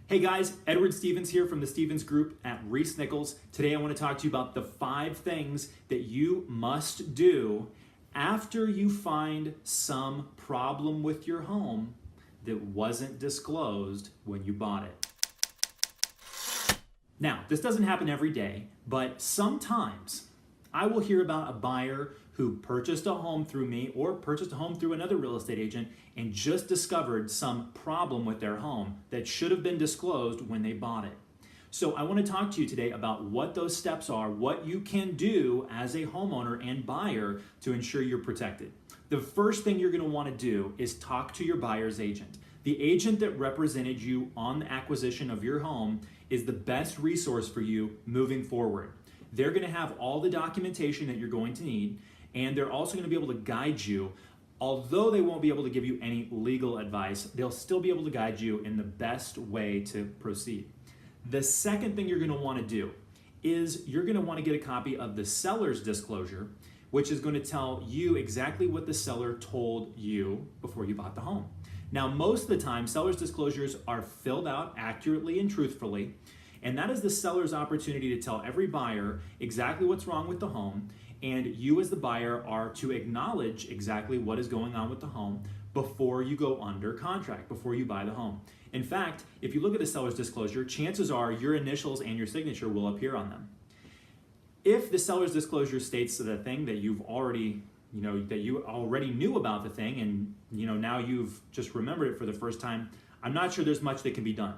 Hey guys, Edward Stevens here from the Stevens Group at Reese Nichols. Today I want to talk to you about the 5 things that you must do after you find some problem with your home that wasn't disclosed when you bought it. Now, this doesn't happen every day, but sometimes I will hear about a buyer who purchased a home through me or purchased a home through another real estate agent and just discovered some problem with their home that should have been disclosed when they bought it. So I want to talk to you today about what those steps are, what you can do as a homeowner and buyer to ensure you're protected. The first thing you're going to want to do is talk to your buyer's agent. The agent that represented you on the acquisition of your home is the best resource for you moving forward. They're going to have all the documentation that you're going to need, and they're also going to be able to guide you. Although they won't be able to give you any legal advice, they'll still be able to guide you in the best way to proceed. The second thing you're going to want to do is you're going to want to get a copy of the seller's disclosure, which is going to tell you exactly what the seller told you before you bought the home. Now, most of the time, seller's disclosures are filled out accurately and truthfully, and that is the seller's opportunity to tell every buyer exactly what's wrong with the home, and you as the buyer are to acknowledge exactly what is going on with the home before you go under contract, before you buy the home. In fact, if you look at the seller's disclosure, chances are your initials and your signature will appear on them. If the seller's disclosure states the thing that you've already that you already knew about the thing and now you've just remembered it for the first time, I'm not sure there's much that can be done.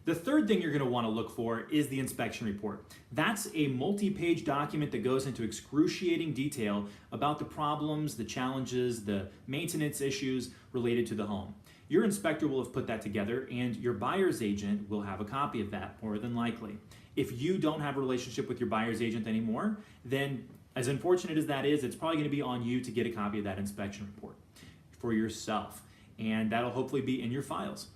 The third thing you're going to want to look for is the inspection report. That's a multi-page document that goes into excruciating detail about the problems, the challenges, the maintenance issues related to the home. Your inspector will have put that together, and your buyer's agent will have a copy of that, more than likely. If you don't have a relationship with your buyer's agent anymore, then as unfortunate as that is, it's probably going to be on you to get a copy of that inspection report for yourself, and that'll hopefully be in your files.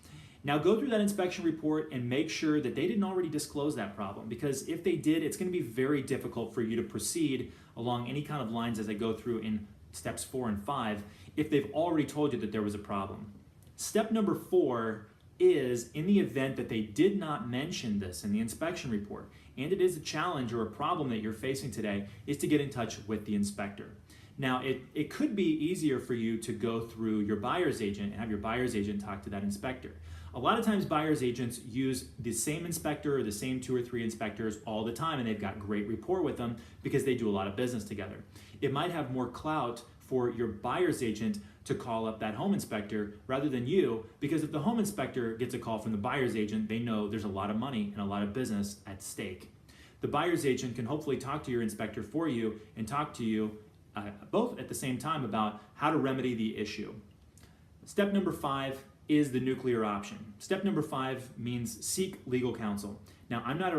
Now go through that inspection report and make sure that they didn't already disclose that problem, because if they did, it's going to be very difficult for you to proceed along any kind of lines as I go through in steps 4 and 5 if they've already told you that there was a problem. Step number 4 is in the event that they did not mention this in the inspection report, and it is a challenge or a problem that you're facing today, is to get in touch with the inspector. Now, it could be easier for you to go through your buyer's agent and have your buyer's agent talk to that inspector. A lot of times buyer's agents use the same inspector or the same 2 or 3 inspectors all the time, and they've got great rapport with them because they do a lot of business together. It might have more clout for your buyer's agent to call up that home inspector rather than you, because if the home inspector gets a call from the buyer's agent, they know there's a lot of money and a lot of business at stake. The buyer's agent can hopefully talk to your inspector for you and talk to you both at the same time about how to remedy the issue. Step number 5 is the nuclear option. Step number 5 means seek legal counsel. Now, I'm not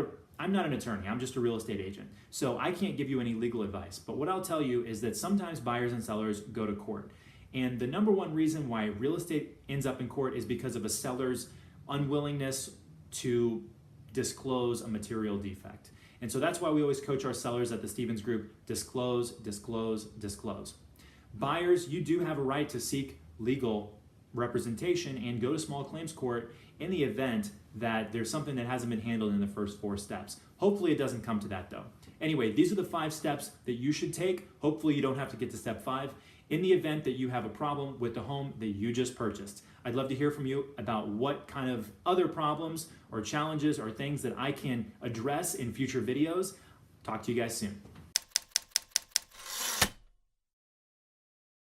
an attorney, I'm just a real estate agent, so I can't give you any legal advice. But what I'll tell you is that sometimes buyers and sellers go to court. And the number one reason why real estate ends up in court is because of a seller's unwillingness to disclose a material defect. And so that's why we always coach our sellers at the Stevens Group: disclose, disclose, disclose. Buyers, you do have a right to seek legal representation and go to small claims court in the event that there's something that hasn't been handled in the first 4 steps. Hopefully it doesn't come to that though. Anyway, these are the 5 steps that you should take. Hopefully you don't have to get to step 5 in the event that you have a problem with the home that you just purchased. I'd love to hear from you about what kind of other problems or challenges or things that I can address in future videos. Talk to you guys soon.